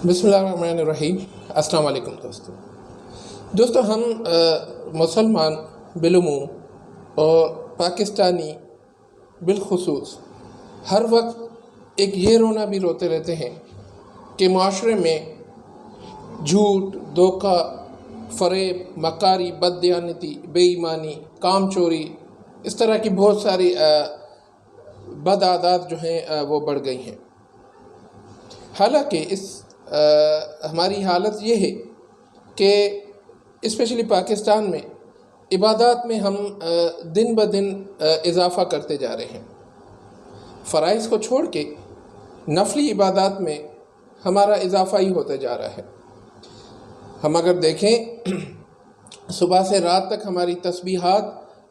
بسم اللہ الرحمن الرحیم۔ السلام علیکم دوستو ہم مسلمان بالعموم اور پاکستانی بالخصوص ہر وقت ایک یہ رونا بھی روتے رہتے ہیں کہ معاشرے میں جھوٹ، دھوکہ، فریب، مکاری، بددیانتی، بے ایمانی، کام چوری، اس طرح کی بہت ساری بد عادات جو ہیں وہ بڑھ گئی ہیں۔ حالانکہ ہماری حالت یہ ہے کہ اسپیشلی پاکستان میں عبادات میں ہم دن بدن اضافہ کرتے جا رہے ہیں۔ فرائض کو چھوڑ کے نفلی عبادات میں ہمارا اضافہ ہی ہوتا جا رہا ہے۔ ہم اگر دیکھیں صبح سے رات تک ہماری تسبیحات،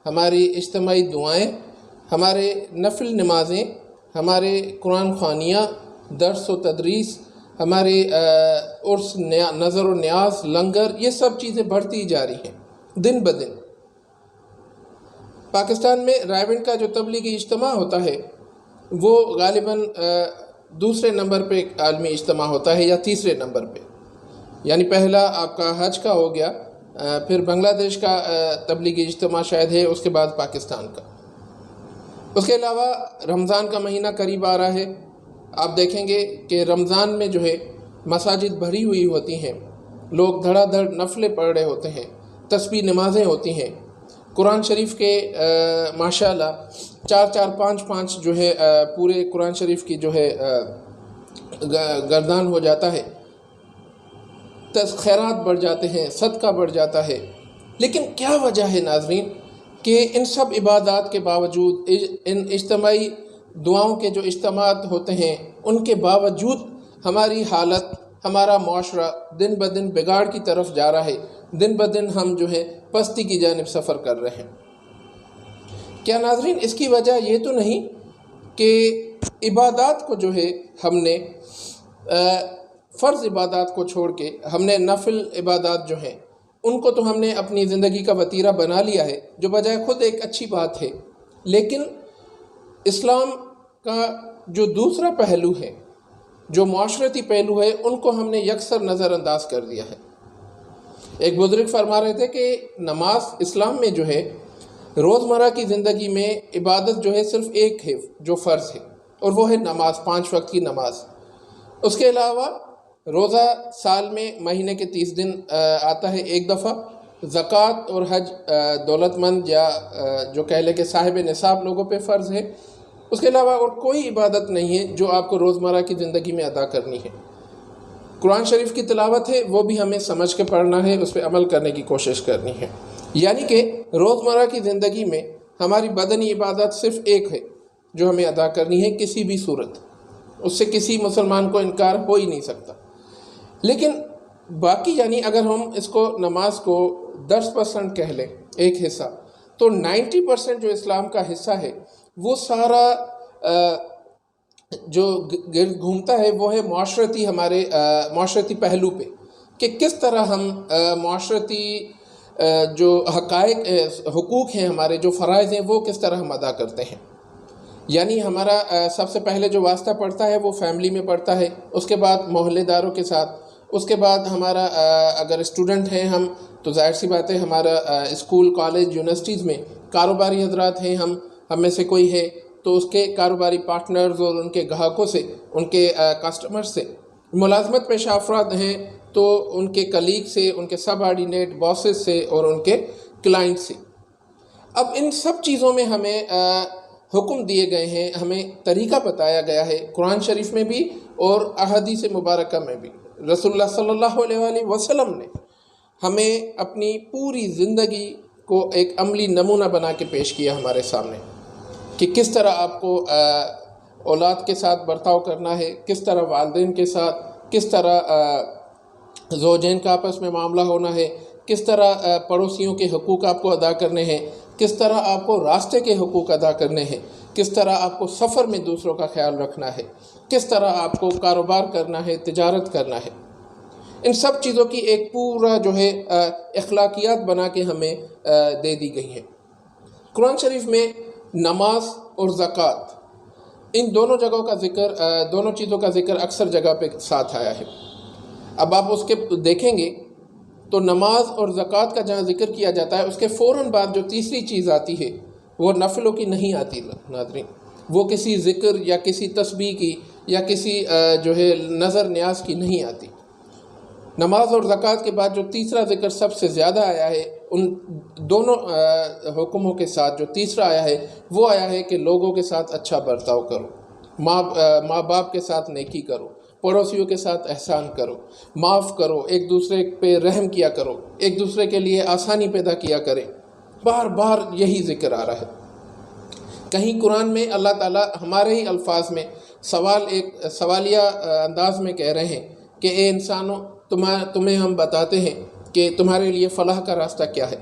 ہماری اجتماعی دعائیں، ہمارے نفل نمازیں، ہمارے قرآن خوانیاں، درس و تدریس، ہمارے عرس، نظر و نیاز، لنگر، یہ سب چیزیں بڑھتی جا رہی ہیں دن بدن۔ پاکستان میں رائیونڈ کا جو تبلیغی اجتماع ہوتا ہے وہ غالباً دوسرے نمبر پہ عالمی اجتماع ہوتا ہے یا تیسرے نمبر پہ، یعنی پہلا آپ کا حج کا ہو گیا، پھر بنگلہ دیش کا تبلیغی اجتماع شاید ہے، اس کے بعد پاکستان کا۔ اس کے علاوہ رمضان کا مہینہ قریب آ رہا ہے، آپ دیکھیں گے کہ رمضان میں جو ہے مساجد بھری ہوئی ہوتی ہیں، لوگ دھڑا دھڑ نفلیں پڑھ رہے ہوتے ہیں، تسبیح نمازیں ہوتی ہیں، قرآن شریف کے ماشاءاللہ 4 5 جو ہے پورے قرآن شریف کی جو ہے گردان ہو جاتا ہے، خیرات بڑھ جاتے ہیں، صدقہ بڑھ جاتا ہے۔ لیکن کیا وجہ ہے ناظرین کہ ان سب عبادات کے باوجود، ان اجتماعی دعاؤں کے جو اجتماعات ہوتے ہیں ان کے باوجود ہماری حالت، ہمارا معاشرہ دن بدن بگاڑ کی طرف جا رہا ہے، دن بدن ہم جو ہے پستی کی جانب سفر کر رہے ہیں؟ کیا ناظرین اس کی وجہ یہ تو نہیں کہ عبادات کو جو ہے ہم نے فرض عبادات کو چھوڑ کے ہم نے نفل عبادات جو ہیں ان کو تو ہم نے اپنی زندگی کا وتیرہ بنا لیا ہے، جو بجائے خود ایک اچھی بات ہے، لیکن اسلام کا جو دوسرا پہلو ہے، جو معاشرتی پہلو ہے، ان کو ہم نے یکسر نظر انداز کر دیا ہے۔ ایک بزرگ فرما رہے تھے کہ نماز اسلام میں جو ہے روزمرہ کی زندگی میں عبادت جو ہے صرف ایک ہے جو فرض ہے، اور وہ ہے نماز، 5 وقت کی نماز۔ اس کے علاوہ روزہ سال میں مہینے کے 30 دن آتا ہے ایک دفعہ، زکوٰۃ اور حج دولت مند یا جو کہہ لے کہ صاحب نصاب لوگوں پہ فرض ہے۔ اس کے علاوہ اور کوئی عبادت نہیں ہے جو آپ کو روزمرہ کی زندگی میں ادا کرنی ہے۔ قرآن شریف کی تلاوت ہے، وہ بھی ہمیں سمجھ کے پڑھنا ہے، اس پہ عمل کرنے کی کوشش کرنی ہے۔ یعنی کہ روزمرہ کی زندگی میں ہماری بدنی عبادت صرف ایک ہے جو ہمیں ادا کرنی ہے کسی بھی صورت، اس سے کسی مسلمان کو انکار ہو ہی نہیں سکتا۔ لیکن باقی یعنی اگر ہم اس کو نماز کو 10% کہہ لیں ایک حصہ، تو 90% جو اسلام کا حصہ ہے وہ سارا جو گرد گھومتا ہے وہ ہے معاشرتی، ہمارے معاشرتی پہلو پہ، کہ کس طرح ہم معاشرتی جو حقوق ہیں، ہمارے جو فرائض ہیں، وہ کس طرح ہم ادا کرتے ہیں۔ یعنی ہمارا سب سے پہلے جو واسطہ پڑتا ہے وہ فیملی میں پڑتا ہے، اس کے بعد محلے داروں کے ساتھ، اس کے بعد ہمارا اگر اسٹوڈنٹ ہیں ہم تو ظاہر سی بات ہے ہمارا اسکول، کالج، یونیورسٹیز میں کاروباری حضرات ہیں، ہم میں سے کوئی ہے تو اس کے کاروباری پارٹنرز اور ان کے گاہکوں سے، ان کے کسٹمر سے، ملازمت پیشہ افراد ہیں تو ان کے کلیگ سے، ان کے سب آرڈینیٹ باسز سے اور ان کے کلائنٹ سے۔ اب ان سب چیزوں میں ہمیں حکم دیے گئے ہیں، ہمیں طریقہ بتایا گیا ہے قرآن شریف میں بھی اور احادیث مبارکہ میں بھی۔ رسول اللہ صلی اللہ علیہ وآلہ وسلم نے ہمیں اپنی پوری زندگی کو ایک عملی نمونہ بنا کے پیش کیا ہمارے سامنے کہ کس طرح آپ کو اولاد کے ساتھ برتاؤ کرنا ہے، کس طرح والدین کے ساتھ، کس طرح زوجین کا آپس میں معاملہ ہونا ہے، کس طرح پڑوسیوں کے حقوق آپ کو ادا کرنے ہیں، کس طرح آپ کو راستے کے حقوق ادا کرنے ہیں، کس طرح آپ کو سفر میں دوسروں کا خیال رکھنا ہے، کس طرح آپ کو کاروبار کرنا ہے، تجارت کرنا ہے۔ ان سب چیزوں کی ایک پورا جو ہے اخلاقیات بنا کے ہمیں دے دی گئی ہیں۔ قرآن شریف میں نماز اور زکوٰۃ، ان دونوں جگہوں کا ذکر، دونوں چیزوں کا ذکر اکثر جگہ پہ ساتھ آیا ہے۔ اب آپ اس کے دیکھیں گے تو نماز اور زکوٰۃ کا جہاں ذکر کیا جاتا ہے اس کے فوراً بعد جو تیسری چیز آتی ہے وہ نفلوں کی نہیں آتی ناظرین، وہ کسی ذکر یا کسی تسبیح کی یا کسی جو ہے نظر نیاز کی نہیں آتی۔ نماز اور زکوٰۃ کے بعد جو تیسرا ذکر سب سے زیادہ آیا ہے ان دونوں حکموں کے ساتھ، جو تیسرا آیا ہے وہ آیا ہے کہ لوگوں کے ساتھ اچھا برتاؤ کرو، ماں باپ کے ساتھ نیکی کرو، پڑوسیوں کے ساتھ احسان کرو، معاف کرو، ایک دوسرے پہ رحم کیا کرو، ایک دوسرے کے لیے آسانی پیدا کیا کریں۔ بار بار یہی ذکر آ رہا ہے۔ کہیں قرآن میں اللہ تعالیٰ ہمارے ہی الفاظ میں سوالیہ انداز میں کہہ رہے ہیں کہ اے انسانوں، تمہیں ہم بتاتے ہیں کہ تمہارے لیے فلاح کا راستہ کیا ہے۔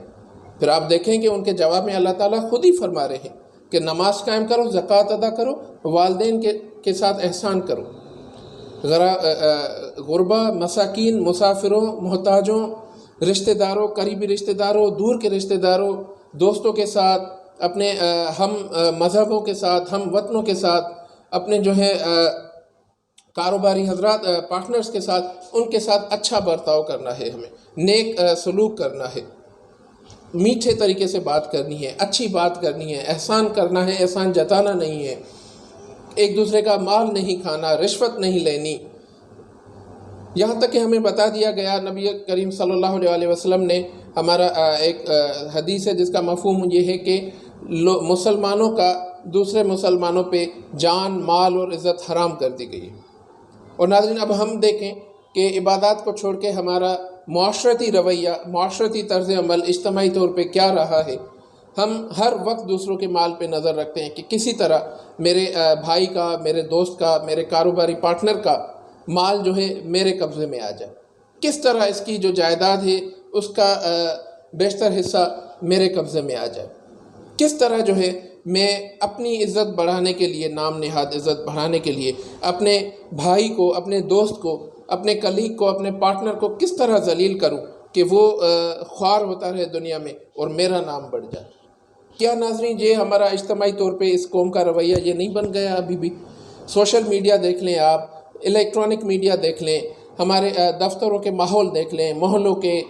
پھر آپ دیکھیں کہ ان کے جواب میں اللہ تعالیٰ خود ہی فرما رہے ہیں کہ نماز قائم کرو، زکوٰۃ ادا کرو، والدین کے ساتھ احسان کرو، غربا، مساکین، مسافروں، محتاجوں، رشتہ داروں، قریبی رشتہ داروں، دور کے رشتہ داروں، دوستوں کے ساتھ، اپنے ہم مذہبوں کے ساتھ، ہم وطنوں کے ساتھ، اپنے جو ہے کاروباری حضرات، پارٹنرز کے ساتھ، ان کے ساتھ اچھا برتاؤ کرنا ہے، ہمیں نیک سلوک کرنا ہے، میٹھے طریقے سے بات کرنی ہے، اچھی بات کرنی ہے، احسان کرنا ہے، احسان جتانا نہیں ہے، ایک دوسرے کا مال نہیں کھانا، رشوت نہیں لینی۔ یہاں تک کہ ہمیں بتا دیا گیا، نبی کریم صلی اللہ علیہ وسلم نے، ہمارا ایک حدیث ہے جس کا مفہوم یہ ہے کہ مسلمانوں کا دوسرے مسلمانوں پہ جان، مال اور عزت حرام کر دی گئی۔ اور ناظرین، اب ہم دیکھیں کہ عبادات کو چھوڑ کے ہمارا معاشرتی رویہ، معاشرتی طرز عمل اجتماعی طور پہ کیا رہا ہے۔ ہم ہر وقت دوسروں کے مال پہ نظر رکھتے ہیں کہ کسی طرح میرے بھائی کا، میرے دوست کا، میرے کاروباری پارٹنر کا مال جو ہے میرے قبضے میں آ جائے، کس طرح اس کی جو جائیداد ہے اس کا بیشتر حصہ میرے قبضے میں آ جائے، کس طرح جو ہے میں اپنی عزت بڑھانے کے لیے، نام نہاد عزت بڑھانے کے لیے اپنے بھائی کو، اپنے دوست کو، اپنے کلیگ کو، اپنے پارٹنر کو کس طرح ذلیل کروں کہ وہ خوار ہوتا رہے دنیا میں اور میرا نام بڑھ جائے۔ کیا ناظرین یہ ہمارا اجتماعی طور پہ اس قوم کا رویہ یہ نہیں بن گیا ابھی بھی؟ سوشل میڈیا دیکھ لیں آپ، الیکٹرانک میڈیا دیکھ لیں، ہمارے دفتروں کے ماحول دیکھ لیں، محلوں کے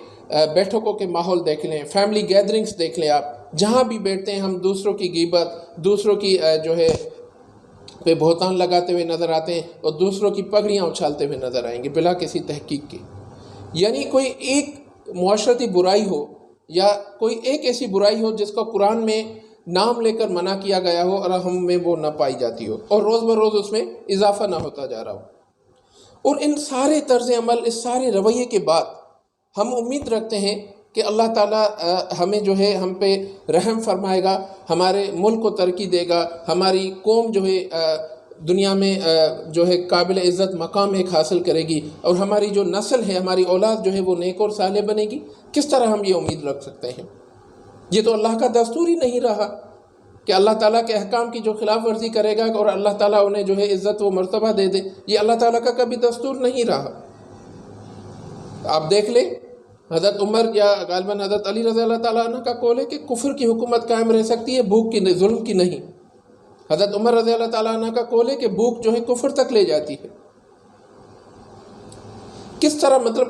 بیٹھکوں کے ماحول دیکھ لیں، فیملی گیدرنگز دیکھ لیں آپ، جہاں بھی بیٹھتے ہیں ہم دوسروں کی غیبت، دوسروں کی جو ہے پہ بہتان لگاتے ہوئے نظر آتے ہیں اور دوسروں کی پگڑیاں اچھالتے ہوئے نظر آئیں گے بلا کسی تحقیق کے۔ یعنی کوئی ایک معاشرتی برائی ہو یا کوئی ایک ایسی برائی ہو جس کو قرآن میں نام لے کر منع کیا گیا ہو اور ہم میں وہ نہ پائی جاتی ہو اور روز بروز اس میں اضافہ نہ ہوتا جا رہا ہو۔ اور ان سارے طرز عمل، اس سارے رویے کے بعد ہم امید رکھتے ہیں کہ اللہ تعالیٰ ہمیں جو ہے ہم پہ رحم فرمائے گا، ہمارے ملک کو ترقی دے گا، ہماری قوم جو ہے دنیا میں جو ہے قابل عزت مقام ایک حاصل کرے گی اور ہماری جو نسل ہے، ہماری اولاد جو ہے وہ نیک اور صالح بنے گی۔ کس طرح ہم یہ امید رکھ سکتے ہیں؟ یہ تو اللہ کا دستور ہی نہیں رہا کہ اللہ تعالیٰ کے احکام کی جو خلاف ورزی کرے گا اور اللہ تعالیٰ انہیں جو ہے عزت و مرتبہ دے دے، یہ اللہ تعالیٰ کا کبھی دستور نہیں رہا۔ آپ دیکھ لیں، حضرت عمر یا غالباً حضرت علی رضی اللہ تعالیٰ عنہ کا قول ہے کہ کفر کی حکومت قائم رہ سکتی ہے، بھوک کی، ظلم کی نہیں۔ حضرت عمر رضی اللہ تعالیٰ عنہ کا قول ہے کہ بھوک جو ہے کفر تک لے جاتی ہے۔ کس طرح مطلب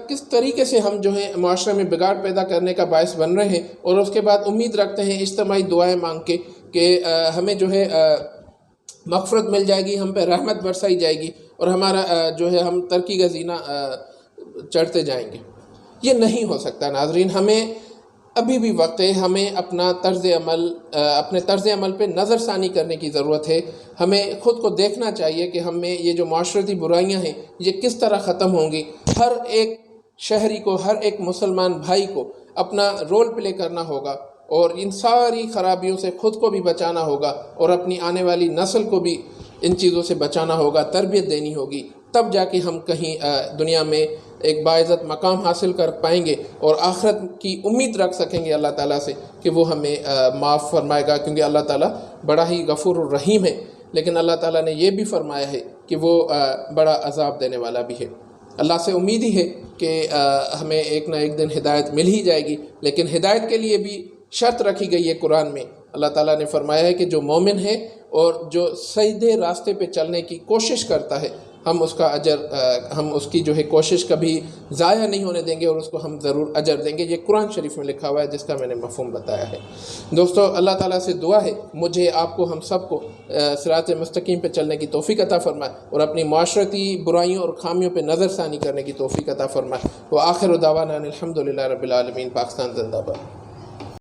کس طریقے سے ہم جو ہے معاشرے میں بگاڑ پیدا کرنے کا باعث بن رہے ہیں اور اس کے بعد امید رکھتے ہیں اجتماعی دعائیں مانگ کے کہ ہمیں جو ہے مغفرت مل جائے گی، ہم پہ رحمت برسائی جائے گی اور ہمارا جو ہے ہم ترقی کا زینہ چڑھتے جائیں گے۔ یہ نہیں ہو سکتا ناظرین، ہمیں ابھی بھی وقت ہے، ہمیں اپنے طرز عمل پہ نظر ثانی کرنے کی ضرورت ہے۔ ہمیں خود کو دیکھنا چاہیے کہ ہم میں یہ جو معاشرتی برائیاں ہیں یہ کس طرح ختم ہوں گی۔ ہر ایک شہری کو، ہر ایک مسلمان بھائی کو اپنا رول پلے کرنا ہوگا اور ان ساری خرابیوں سے خود کو بھی بچانا ہوگا اور اپنی آنے والی نسل کو بھی ان چیزوں سے بچانا ہوگا، تربیت دینی ہوگی، تب جا کے ہم کہیں دنیا میں ایک باعزت مقام حاصل کر پائیں گے اور آخرت کی امید رکھ سکیں گے اللہ تعالیٰ سے کہ وہ ہمیں معاف فرمائے گا، کیونکہ اللہ تعالیٰ بڑا ہی غفور الرحیم ہے۔ لیکن اللہ تعالیٰ نے یہ بھی فرمایا ہے کہ وہ بڑا عذاب دینے والا بھی ہے۔ اللہ سے امید ہی ہے کہ ہمیں ایک نہ ایک دن ہدایت مل ہی جائے گی، لیکن ہدایت کے لیے بھی شرط رکھی گئی ہے قرآن میں۔ اللہ تعالیٰ نے فرمایا ہے کہ جو مومن ہے اور جو سیدھے راستے پہ چلنے کی کوشش کرتا ہے ہم اس کا اجر ہم اس کی جو ہے کوشش کبھی ضائع نہیں ہونے دیں گے اور اس کو ہم ضرور اجر دیں گے. یہ قرآن شریف میں لکھا ہوا ہے جس کا میں نے مفہوم بتایا ہے. دوستو اللہ تعالیٰ سے دعا ہے مجھے آپ کو ہم سب کو صراط مستقیم پہ چلنے کی توفیق عطا فرمائے اور اپنی معاشرتی برائیوں اور خامیوں پہ نظر ثانی کرنے کی توفیق عطا فرمائے. وآخر دعوانا الحمدللہ رب العالمین. پاکستان زندہ باد.